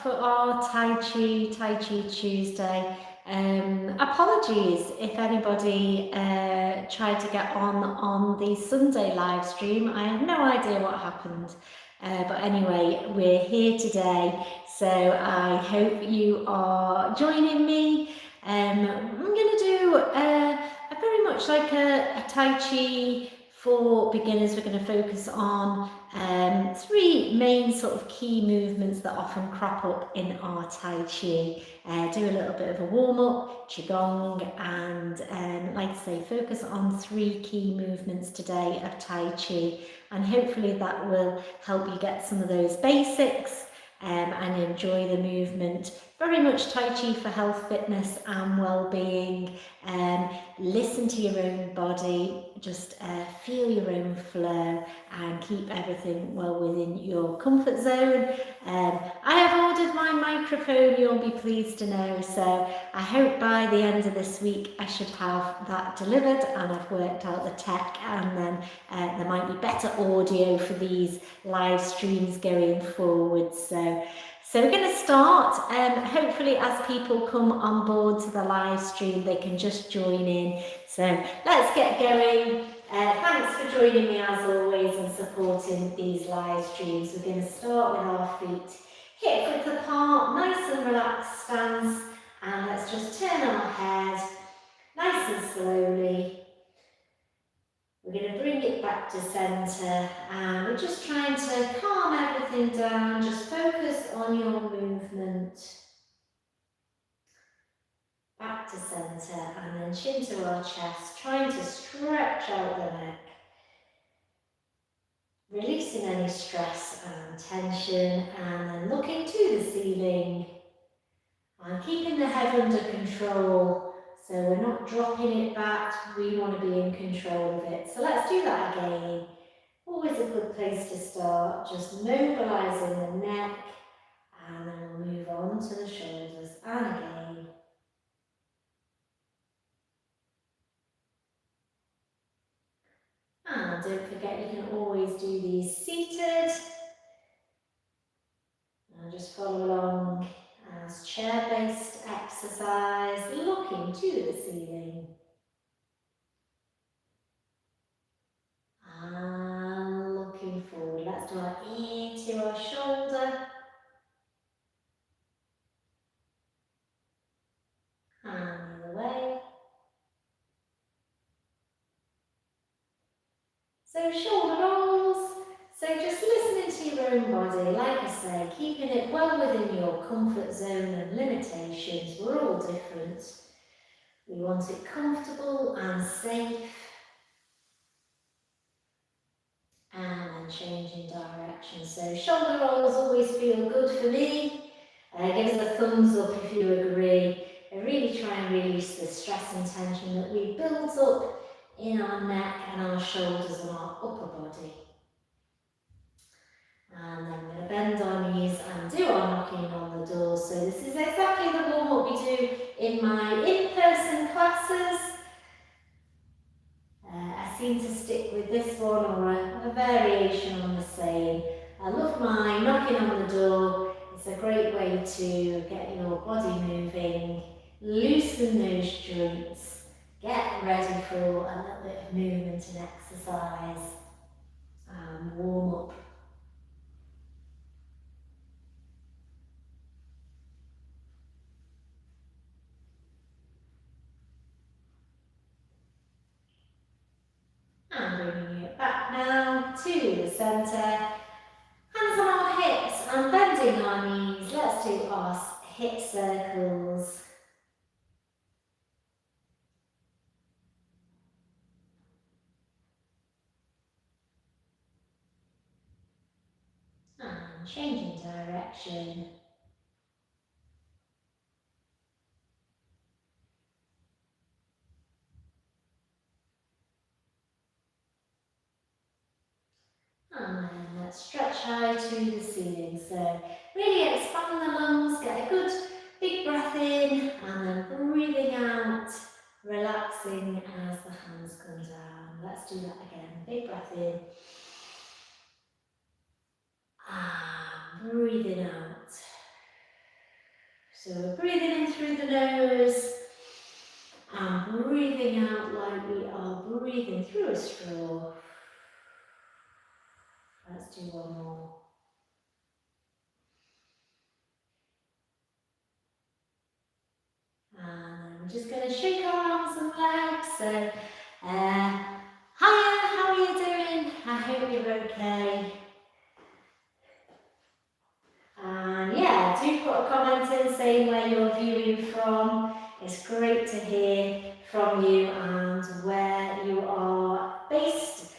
for our Tai Chi Tuesday. Apologies if anybody tried to get on the Sunday live stream. I have no idea what happened. But anyway, we're here today, so I hope you are joining me. I'm going to do very much like a Tai Chi for beginners. We're going to focus on three main sort of key movements that often crop up in our Tai Chi. Do a little bit of a warm-up, Qigong, and like I say, focus on three key movements today of Tai Chi, and hopefully that will help you get some of those basics and enjoy the movement. Very much Tai Chi for health, fitness and well-being. Listen to your own body, just feel your own flow and keep everything well within your comfort zone. I have ordered my microphone, you'll be pleased to know, so I hope by the end of this week I should have that delivered, and I've worked out the tech, and then there might be better audio for these live streams going forward. So we're going to start. Hopefully as people come on board to the live stream, they can just join in. So let's get going. Thanks for joining me as always and supporting these live streams. We're going to start with our feet hip width apart, nice and relaxed stance, and let's just turn our head nice and slowly. We're going to bring it back to centre, and we're just trying to calm everything down. Just focus on your movement. Back to centre, and then chin to our chest, trying to stretch out the neck. Releasing any stress and tension, and then looking to the ceiling. And keeping the head under control. So we're not dropping it back, we want to be in control of it. So let's do that again. Always a good place to start, just mobilising the neck, and then we'll move on to the shoulders, and again. And don't forget, you can always do these seated. And just follow along as chair-based exercise, looking to the ceiling. And looking forward. Let's do our ear to our shoulder. And the other way. So shoulder rolls. So just listening to your own body, like I say, keeping it well within your comfort zone and limitations. We're all different. We want it comfortable and safe. And then changing direction. So shoulder rolls always feel good for me. Give us a thumbs up if you agree. I really try and release the stress and tension that we built up in our neck and our shoulders and our upper body. And then we're going to bend our knees and do our knocking on the door. So this is exactly the warm-up we do in my in-person classes. I seem to stick with this one or a variation on the same. I love my knocking on the door. It's a great way to get your body moving, loosen those joints, get ready for a little bit of movement and exercise, and warm up. And bringing it back now to the centre. Hands on our hips and bending our knees. Let's do our hip circles. And changing direction. And then let's stretch high to the ceiling. So really expand the lungs, get a good big breath in, and then breathing out, relaxing as the hands come down. Let's do that again. Big breath in. And breathing out. So we're breathing in through the nose and breathing out like we are breathing through a straw. Let's do one more. And we're just going to shake our arms and legs. So, hiya, how are you doing? I hope you're okay. And yeah, do put a comment in saying where you're viewing from. It's great to hear from you and where you are based.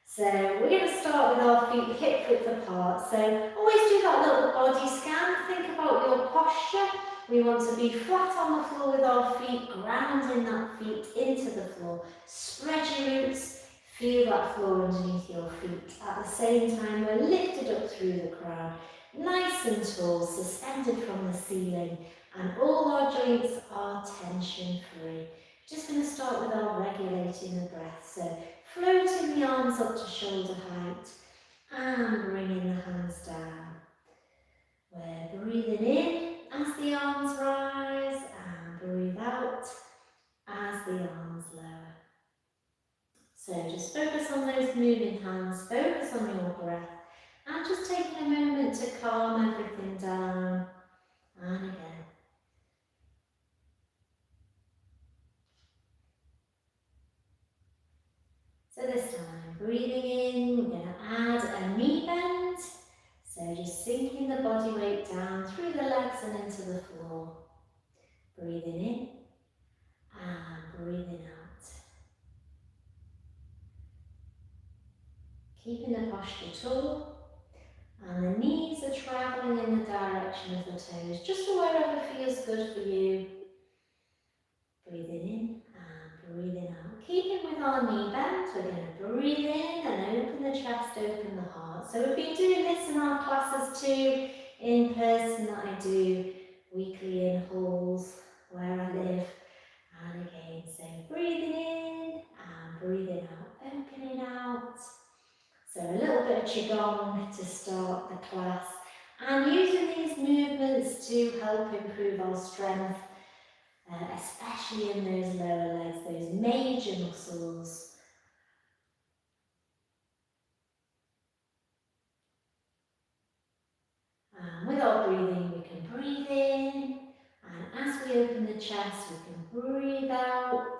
So we're going to start with our feet hip width apart. So always do that little body scan. Think about your posture. We want to be flat on the floor with our feet, grounding that feet into the floor. Spread your roots, feel that floor underneath your feet. At the same time, we're lifted up through the crown, nice and tall, suspended from the ceiling, and all our joints are tension free. Just going to start with our regulating the breath. So floating the arms up to shoulder height and bringing the hands down. We're breathing in as the arms rise and breathe out as the arms lower. So just focus on those moving hands, focus on your breath, and just taking a moment to calm everything down. And again. So this time, breathing in, we're going to add a knee bend. So just sinking the body weight down through the legs and into the floor. Breathing in and breathing out. Keeping the posture tall, and the knees are travelling in the direction of the toes, just to wherever feels good for you. Breathing in and breathing out. Keeping with our knee bend, we're going to breathe in and open the chest, open the heart. So we've been doing this in our classes too, in person that I do weekly in halls where I live. And again, so breathing in and breathing out, opening out. So a little bit of Qigong to start the class, and using these movements to help improve our strength, especially in those lower legs, those major muscles. And with our breathing, we can breathe in, and as we open the chest, we can breathe out.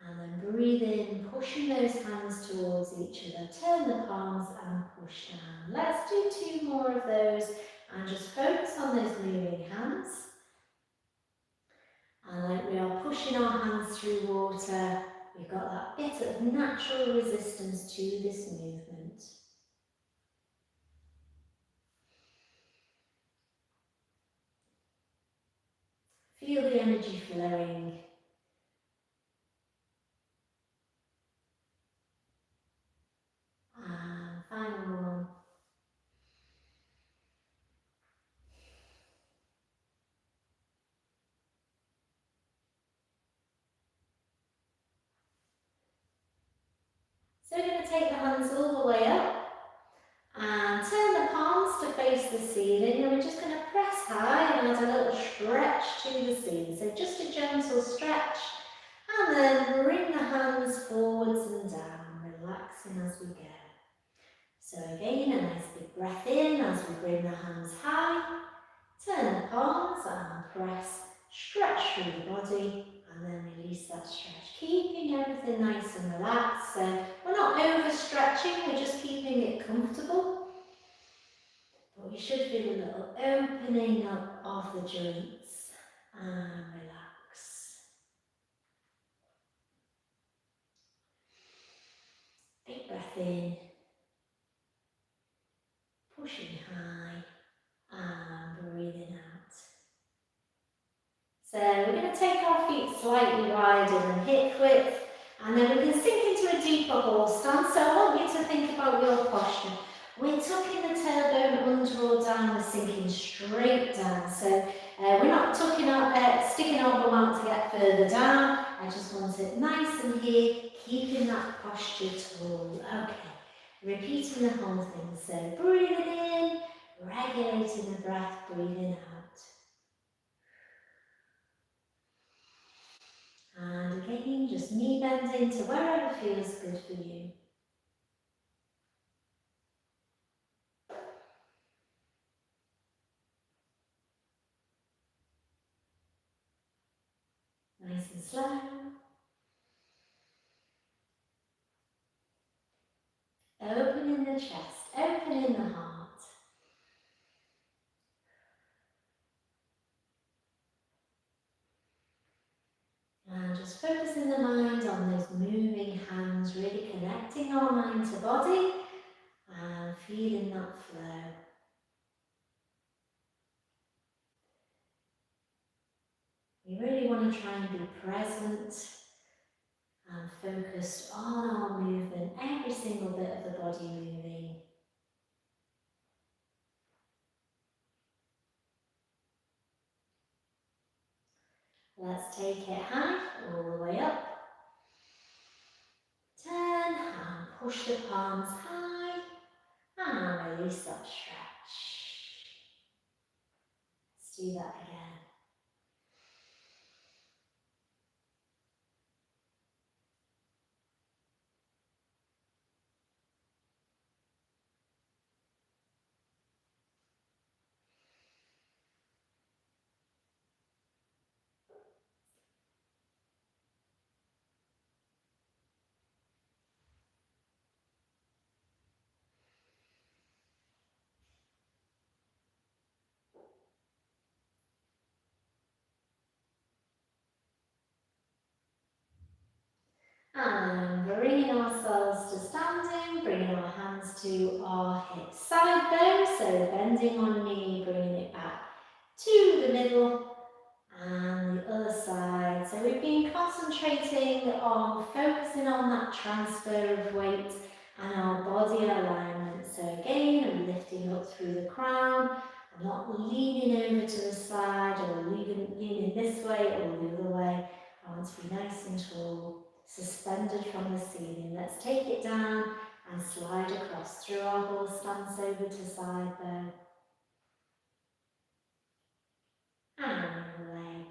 And then breathe in, pushing those hands towards each other. Turn the palms and push down. Let's do 2 more of those and just focus on those moving hands. And like we are pushing our hands through water, we've got that bit of natural resistance to this movement. Feel the energy flowing. And final one. So we're going to take the hands all the way up and turn the palms to face the ceiling, and we're just going to press high and add a little stretch to the ceiling. So just a gentle stretch, and then bring the hands forwards and down, relaxing as we go. So again, a nice big breath in as we bring the hands high, turn the palms and press, stretch through the body, and then release that stretch, keeping everything nice and relaxed. So we're not overstretching, we're just keeping it comfortable. But we should feel a little opening up of the joints and relax. Big breath in, pushing high and breathing out. So we're going to take our feet slightly wider than hip width, and then we can sink into a deeper horse stance. So I want you to think about your posture. We're tucking the tailbone under or down, we're sinking straight down. So we're not sticking our bum out to get further down. I just want it nice and here, keeping that posture tall. Okay, repeating the whole thing. So breathing in, regulating the breath, breathing out. And again, just knee bending to wherever feels good for you. Nice and slow. Opening the chest, opening the heart. And just focusing the mind on those moving hands, really connecting our mind to body and feeling that flow. We really want to try and be present and focused on our movement, every single bit of the body moving. Let's take it high, all the way up. Turn and push the palms high and release that stretch. Let's do that again. And bringing ourselves to standing, bringing our hands to our hip side bow, so bending one knee, bringing it back to the middle and the other side. So we've been concentrating on focusing on that transfer of weight and our body alignment. So again, I'm lifting up through the crown. I'm not leaning over to the side or leaning this way or the other way. I want to be nice and tall, suspended from the ceiling. Let's take it down and slide across through our horse stance over to side bow. And away.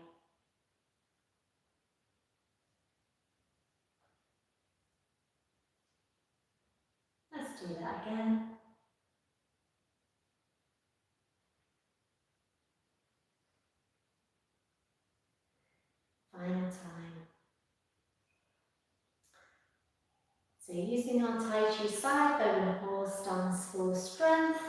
Let's do that again. Final time. So using our Tai Chi side bow and horse stance for strength,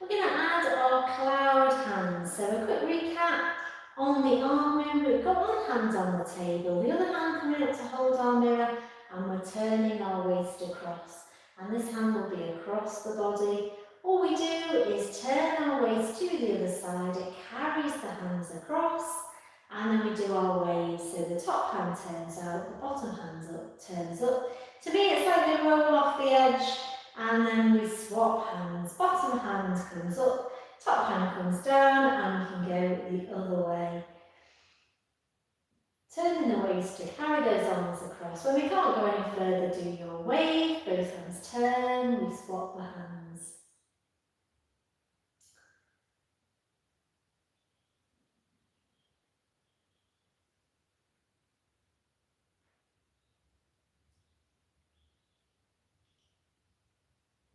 we're going to add our cloud hands. So a quick recap on the arm movement. We've got one hand on the table, the other hand coming up to hold our mirror, and we're turning our waist across. And this hand will be across the body. All we do is turn our waist to the other side. It carries the hands across. And then we do our waves, so the top hand turns out, the bottom hand turns up. To me it's like we roll off the edge and then we swap hands. Bottom hand comes up, top hand comes down, and we can go the other way. Turning the waist to carry those arms across. When we can't go any further, do your wave, both hands turn, we swap the hands.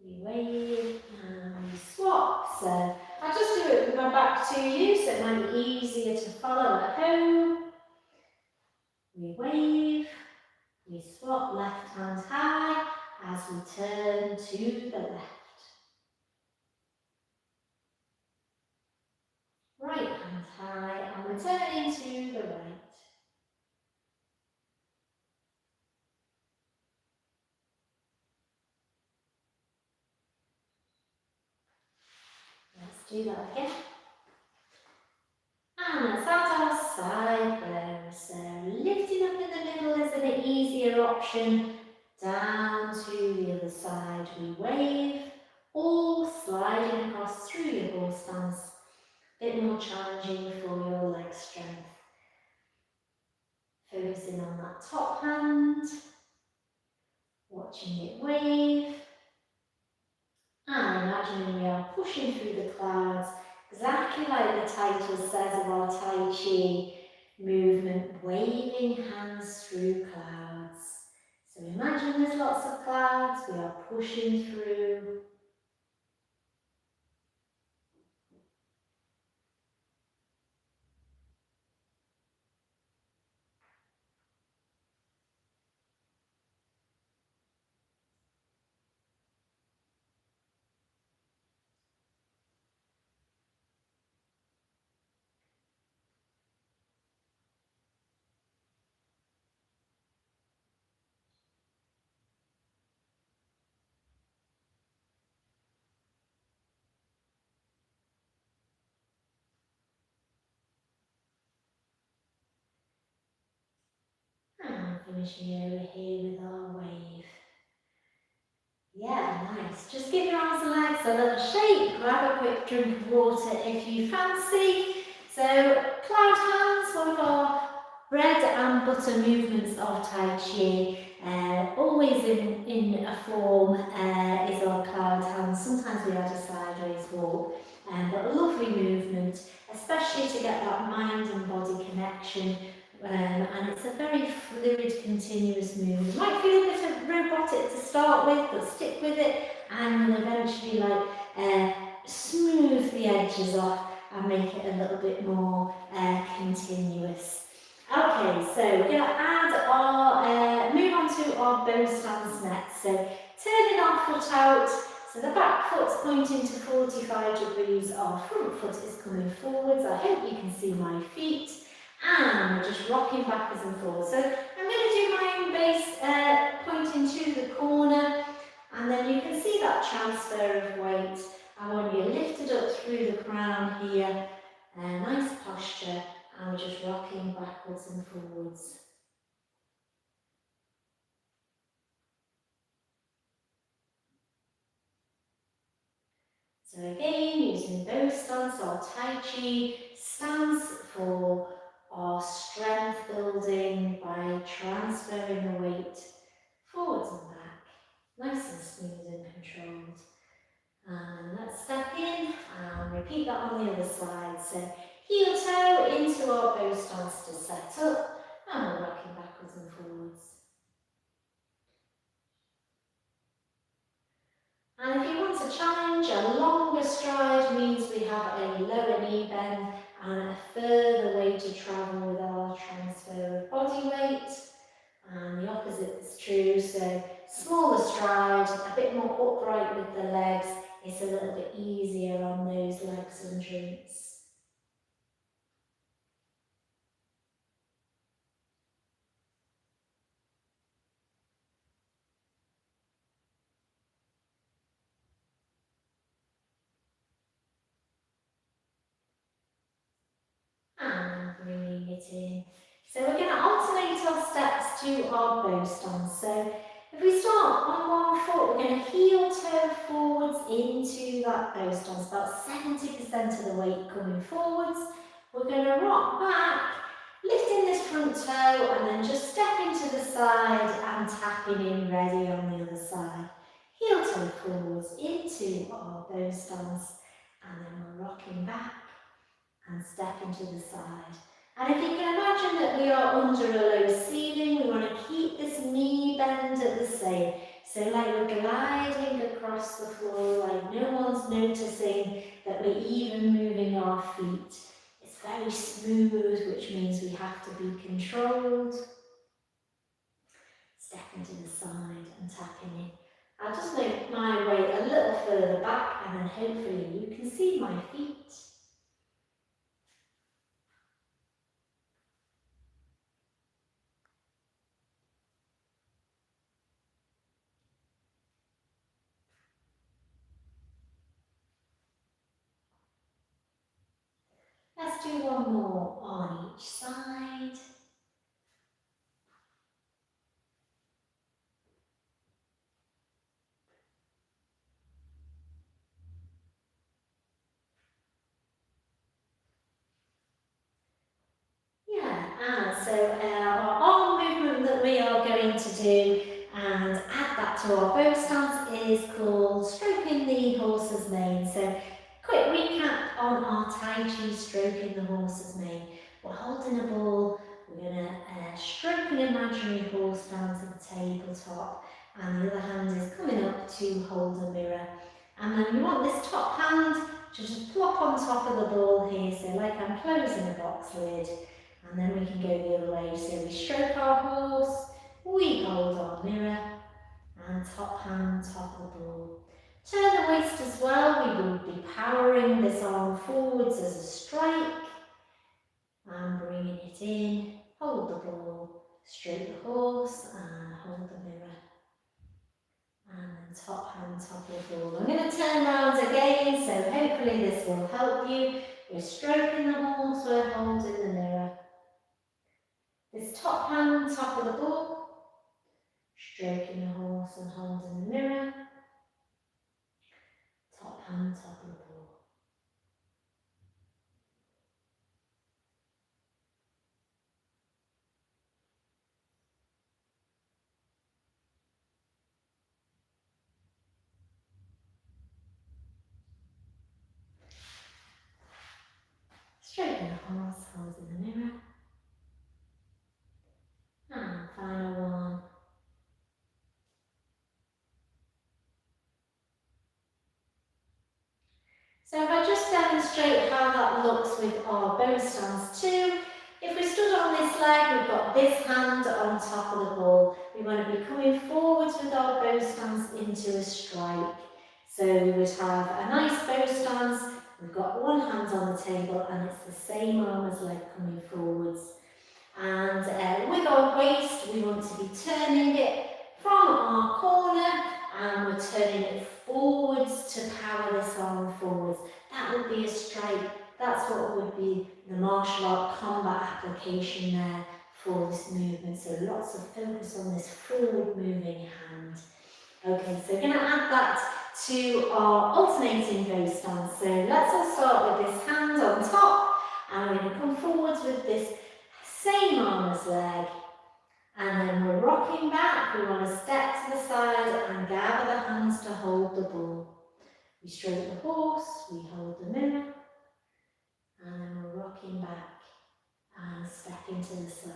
We wave and we swap. So I'll just do it with my back to you so it might be easier to follow at home. We wave, we swap left hand high as we turn to the left. Right hand high and we're turning to the right. Let's do that again. And let's add our side bow. So lifting up in the middle is an easier option. Down to the other side we wave, or sliding across through your horse stance. A bit more challenging for your leg strength. Focusing on that top hand, watching it wave, and imagining we are pushing through the clouds, exactly like the title says of our Tai Chi. movement, waving hands through clouds. So imagine there's lots of clouds, we are pushing through. And finishing over here with our wave. Yeah, nice. Just give your arms and legs a little shake. Grab a quick drink of water if you fancy. So, cloud hands, one of our bread and butter movements of Tai Chi. Always in a form is our cloud hands. Sometimes we add a sideways walk, but a lovely movement, especially to get that mind and body connection. And it's a very fluid, continuous movement. Might feel a bit robotic to start with, but stick with it, and you'll eventually smooth the edges off and make it a little bit more continuous. Okay, so we're going to add our, move on to our bow stance next. So turning our foot out, so the back foot's pointing to 45 degrees, our front foot is coming forwards. I hope you can see my feet. And we're just rocking backwards and forwards. So I'm going to do my own base pointing to the corner, and then you can see that transfer of weight. I want you lifted up through the crown here, nice posture, and we're just rocking backwards and forwards. So again, using bow stance or Tai Chi stance for our strength building by transferring the weight forwards and back, nice and smooth and controlled. And let's step in and repeat that on the other side. So heel toe into our bow stance to set up, and we're rocking backwards and forwards. And if you want to challenge, a longer stride means we have a lower knee bend and a further way to travel with our transfer of body weight. And the opposite is true, so smaller stride, a bit more upright with the legs, it's a little bit easier on those legs and joints. And bringing it in. So we're going to alternate our steps to our bow stance. So if we start on one foot, we're going to heel toe forwards into that bow stance, about 70% of the weight coming forwards. We're going to rock back, lifting this front toe, and then just step into the side and tapping in ready on the other side. Heel toe forwards into our bow stance, and then we're rocking back and step into the side. And if you can imagine that we are under a low ceiling, we want to keep this knee bend at the same. So like we're gliding across the floor, like no one's noticing that we're even moving our feet. It's very smooth, which means we have to be controlled. Step into the side and tapping in. I'll just make my way a little further back, and then hopefully you can see my feet. Let's do one more on each side. So our arm movement that we are going to do and add that to our bow stance is called stroking the horse's mane. So quick recap on our Tai Chi stroking the horse's mane. We're holding a ball. We're going to stroke an imaginary horse down to the tabletop, and the other hand is coming up to hold a mirror. And then you want this top hand to just plop on top of the ball here, so like I'm closing a box lid, and then we can go the other way. So we stroke our horse, we hold our mirror, and top hand, top of the ball. Turn the waist as well. We will be powering this arm forwards as a strike, and bringing it in, hold the ball, stroke the horse, and hold the mirror. And then top hand, top of the ball. I'm going to turn around again, so hopefully this will help you. We're stroking the horse, we're holding the mirror. This top hand, top of the ball, stroking the horse and holding the mirror. Top hand, top of the ball. Stroking the horse, holding the mirror. And final one. So if I just demonstrate how that looks with our bow stance too, if we stood on this leg, we've got this hand on top of the ball. We want to be coming forwards with our bow stance into a strike. So we would have a nice bow stance, we've got one hand on the table and it's the same arm as leg coming forwards. And with our waist, we want to be turning it from our corner, and we're turning it forwards to power this arm forwards. That would be a strike. That's what would be the martial art combat application there for this movement. So lots of focus on this forward moving hand. Okay, so we're going to add that to our alternating bow stance. So let's all start with this hand on top, and we're going to come forwards with this same arm as leg, and then we're rocking back. We want to step to the side and gather the hands to hold the ball. We stroke the horse, we hold the mirror, and then we're rocking back and stepping to the side.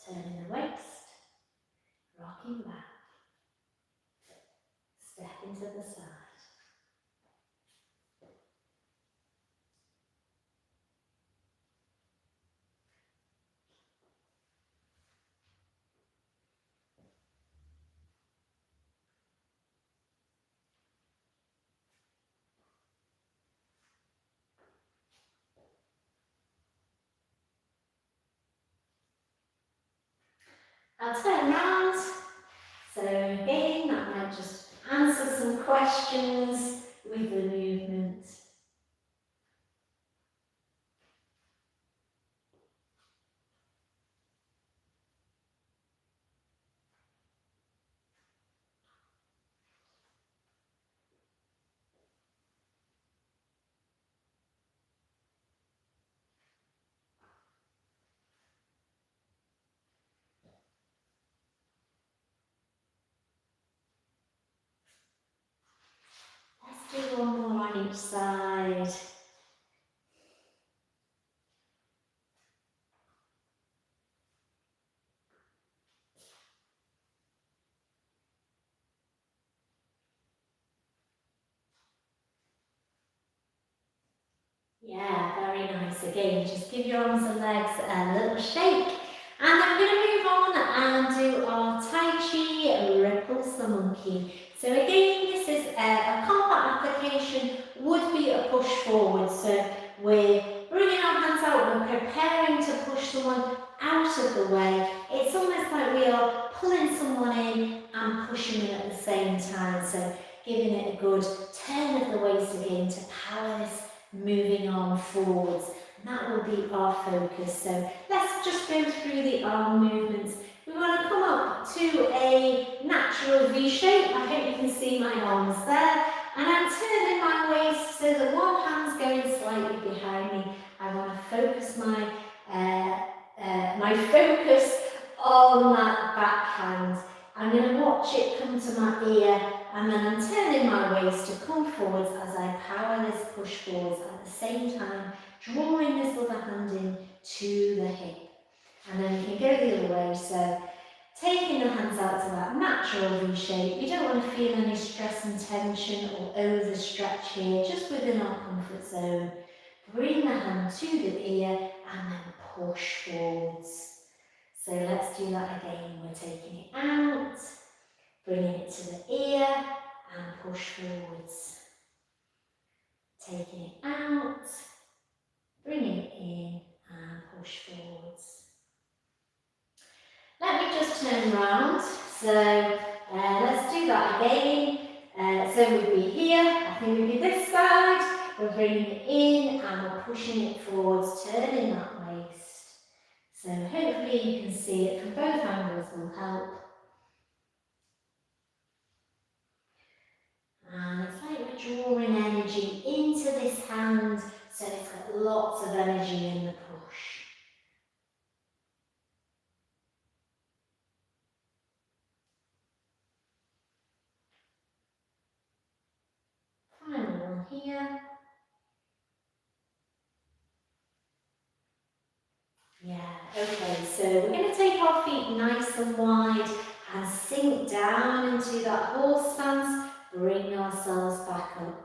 Turning the waist, rocking back, stepping to the side. I'll turn round. So again, that might just answer some questions with the movement. Let's do one more on each side. Yeah, very nice. Again, just give your arms and legs a little shake. And then we're going to move on and do our Tai Chi Repulse the Monkey. So again, this is a combat application, would be a push forward. So we're bringing our hands out, we're preparing to push someone out of the way. It's almost like we are pulling someone in and pushing them at the same time. So giving it a good turn of the waist again to power this moving arm forwards. And that will be our focus. So let's just go through the arm movements. We want to come up to a natural V shape. I hope you can see my arms there. And I'm turning my waist so that one hand's going slightly behind me. I want to focus my focus on that back hand. I'm going to watch it come to my ear and then I'm turning my waist to come forwards as I power this push forwards at the same time, drawing this other hand in to the hip. And then you can go the other way, so taking the hands out to that natural V shape. You don't want to feel any stress and tension or overstretch here, just within our comfort zone. Bring the hand to the ear and then push forwards. So let's do that again. We're taking it out, bringing it to the ear and push forwards. Taking it out, bringing it in and push forwards. Let me just turn round. So let's do that again. So we'd be here, I think we'd be this side. We're bringing it in and we're pushing it forwards, turning that waist. So hopefully you can see it from both angles will help. And it's like we're drawing energy into this hand, so it's got lots of energy in the push. Final one here. Yeah, okay, so we're going to take our feet nice and wide and sink down into that horse stance, bring ourselves back up.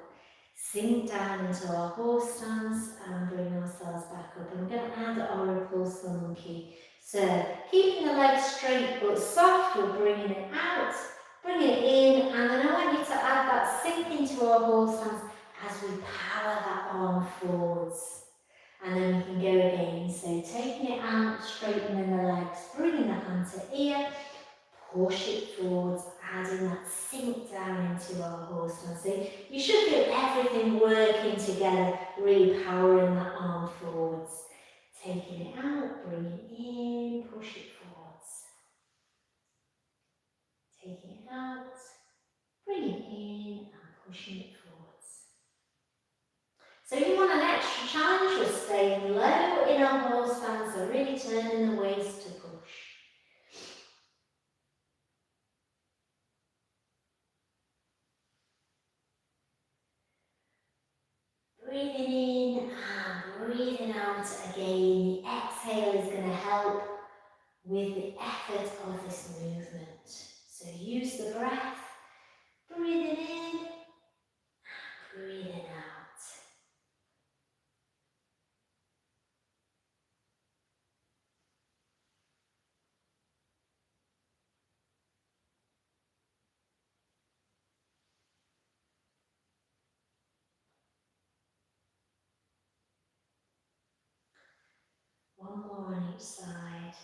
Sink down into our horse stance and bring ourselves back up. And we're going to add our repulse the monkey. So keeping the legs straight but soft, we're bringing it out, bring it in, and then I want you to add that sink into our horse stance as we power that arm forwards. And then we can go again. So taking it out, straightening the legs, bringing the hand to ear, push it forwards, adding that sink down into our horse stance. So you should feel everything working together, really powering that arm forwards. Taking it out, bring it in, push it forwards. Taking it out, bring it in and pushing it forwards. So you want an extra challenge, we're staying low in our horse stance, so really turning the waist to push. Breathing in and breathing out again. The exhale is going to help with the effort of this movement. So use the breath, breathing in and breathing out. One more on each side.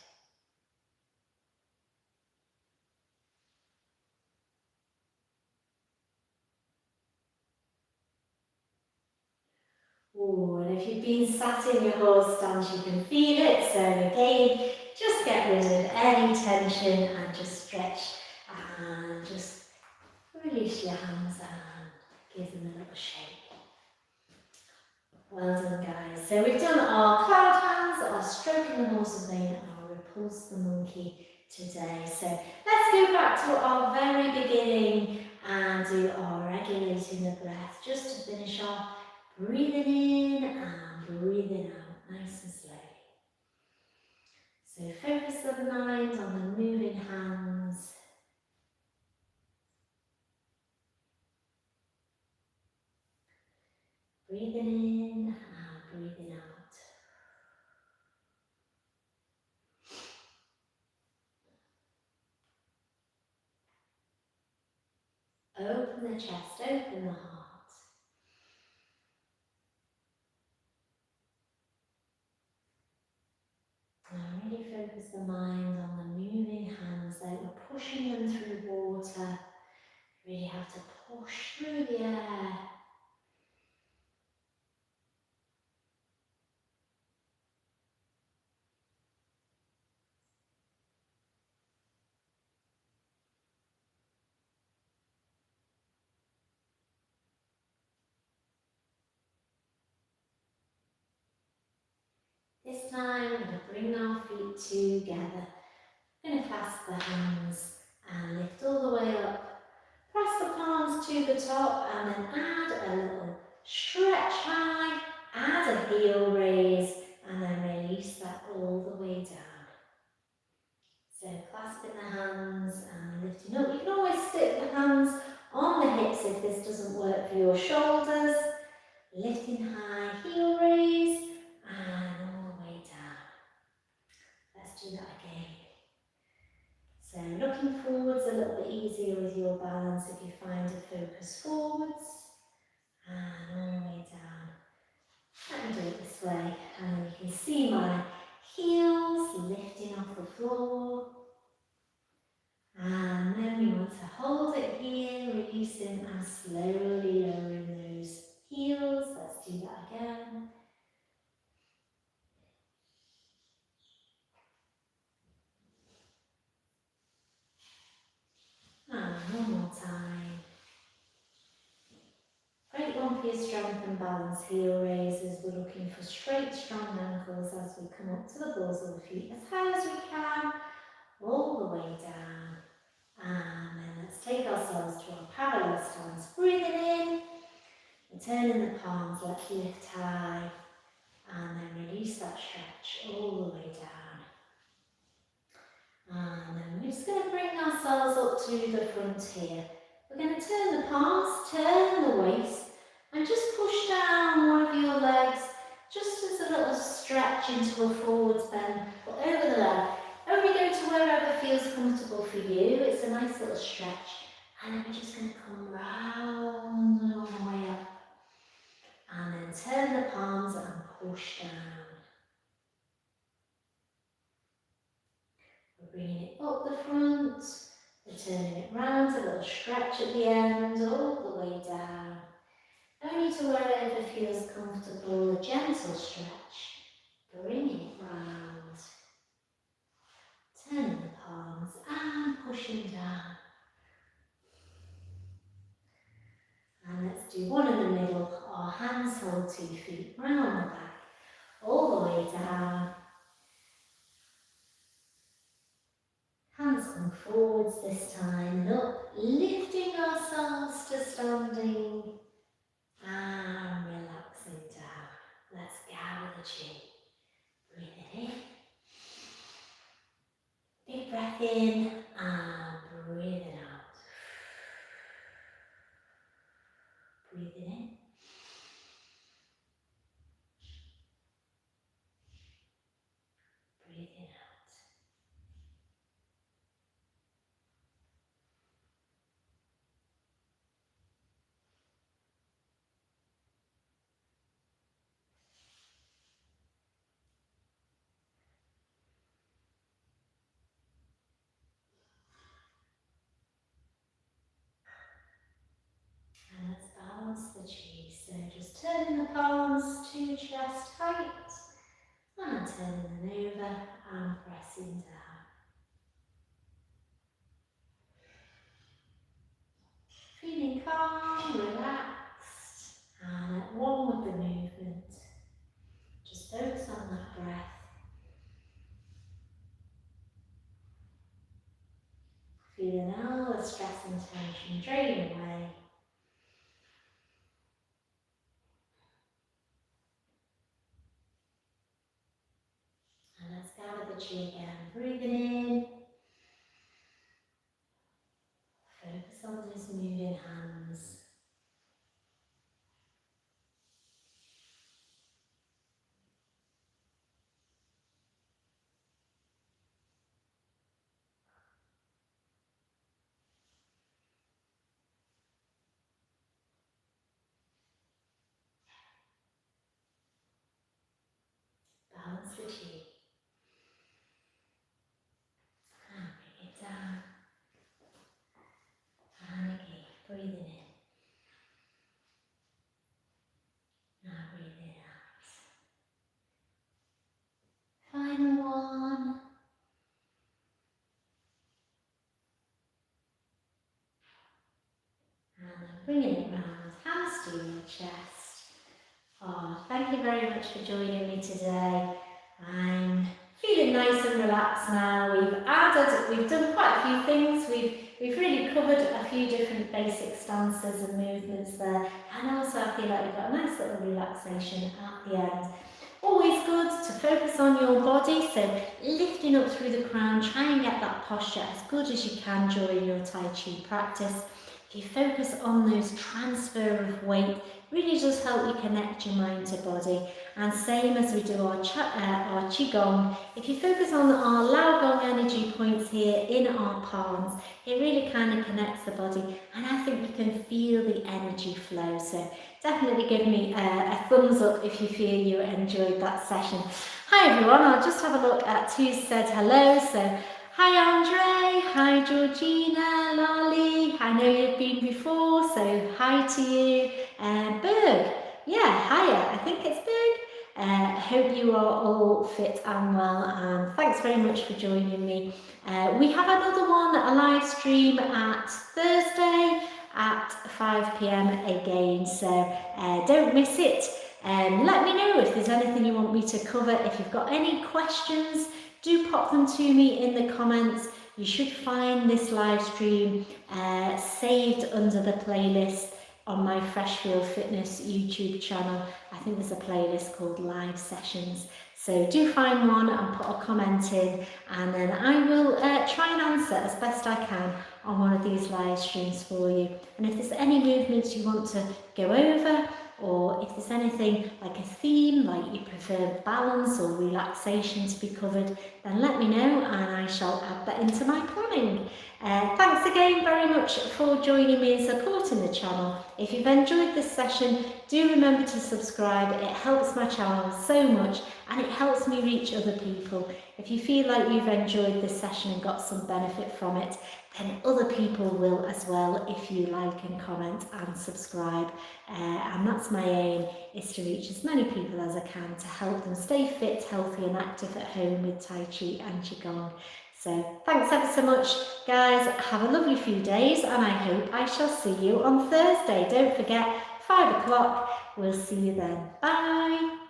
Ooh, and if you've been sat in your horse stance, you can feel it. So again, just get rid of any tension and just stretch and just release your hands and give them a little shake. Well done, guys. So we've done our cloud hands, our stroking the horse's mane, and our repulse the monkey today. So let's go back to our very beginning and do our regulating the breath just to finish off. Breathing in and breathing out, nice and slowly. So focus the mind on the moving hands. Breathing in and breathing out. Open the chest, open the heart. And really focus the mind on the moving hands, like we're pushing them through water. You really have to push through the air. This time we're going to bring our feet together. We're going to clasp the hands and lift all the way up, Press the palms to the top and then add a little stretch high, add a heel raise, and then release that all the way down. So clasping the hands and lifting up. You can always stick the hands on the hips if this doesn't work for your shoulders. Lifting high, heel raise, and all the way down. Let's do that again. So looking forwards a little bit easier with your balance if you find a focus forwards, and all the way down. Let me do it this way, and you can see my heels lifting off the floor. And then we want to hold it here, releasing and slowly lowering those heels. Let's do that again. And one more time. Great one for your strength and balance. Heel raises. We're looking for straight, strong ankles as we come up to the balls of the feet as high as we can, all the way down. And then let's take ourselves to our parallel stance. Breathing in, and turning the palms, let's lift high, and then release that stretch all the way down. And then we're just going to bring ourselves up to the front here. We're going to turn the palms, turn the waist, and just push down one of your legs, just as a little stretch into a forwards bend, but over the leg. Only go to wherever feels comfortable for you. It's a nice little stretch. And then we're just going to come round and all the way up. And then turn the palms and push down. We're bringing it up the front. We're turning it round, a little stretch at the end, all the way down. Only to wherever feels comfortable, a gentle stretch. Bringing it round. Turning the palms and pushing down. And let's do one in the middle. Our hands hold 2 feet round the back, all the way down. Hands come forwards this time and up, lifting ourselves to standing and relaxing down. Let's gather the chin. Breathe it in. Big breath in and breathe it out. Breathe it in. Breathe it out. And let's balance the chi. So just turning the palms to chest height and turning them over and pressing down. Feeling calm, relaxed, and at one with the movement. Just focus on that breath. Feeling all the stress and tension drain away. And let's gather the chi again. Breathing in. Focus on those moving hands. Balance the chi. And bring it down. And again, breathing in. Now breathing out. Final one. And then bringing it round, hands to your chest. Oh, thank you very much for joining me today. I'm feeling nice and relaxed now. We've done quite a few things. We've we've really covered a few different basic stances and movements there, and also I feel like we've got a nice little relaxation at the end. Always good to focus on your body, so lifting up through the crown, try and get that posture as good as you can during your Tai Chi practice. If you focus on those transfer of weight, really does help you connect your mind to body. And same as we do our Qigong, if you focus on our Lao Gong energy points here in our palms, it really kind of connects the body, and I think you can feel the energy flow. So definitely give me a thumbs up if you feel you enjoyed that session. Hi everyone, I'll just have a look at who said hello. So hi Andre, hi Georgina, Lolly, I know you've been before, so hi to you. Berg, yeah, hiya, I think it's Berg. Hope you are all fit and well, and thanks very much for joining me. We have another one, a live stream at Thursday at 5 p.m. again, so don't miss it. Let me know if there's anything you want me to cover. If you've got any questions, do pop them to me in the comments. You should find this live stream saved under the playlist on my Freshfield Fitness YouTube channel. I think there's a playlist called Live Sessions. So do find one and put a comment in, and then I will try and answer as best I can on one of these live streams for you. And if there's any movements you want to go over, or if there's anything like a theme, like you prefer balance or relaxation to be covered, then let me know and I shall add that into my planning. Thanks again very much for joining me and supporting the channel. If you've enjoyed this session, do remember to subscribe. It helps my channel so much and it helps me reach other people. If you feel like you've enjoyed this session and got some benefit from it, then other people will as well if you like and comment and subscribe. And that's my aim, is to reach as many people as I can to help them stay fit, healthy and active at home with Tai Chi and Qigong. So thanks ever so much, guys. Have a lovely few days and I hope I shall see you on Thursday. Don't forget, 5 o'clock. We'll see you then. Bye.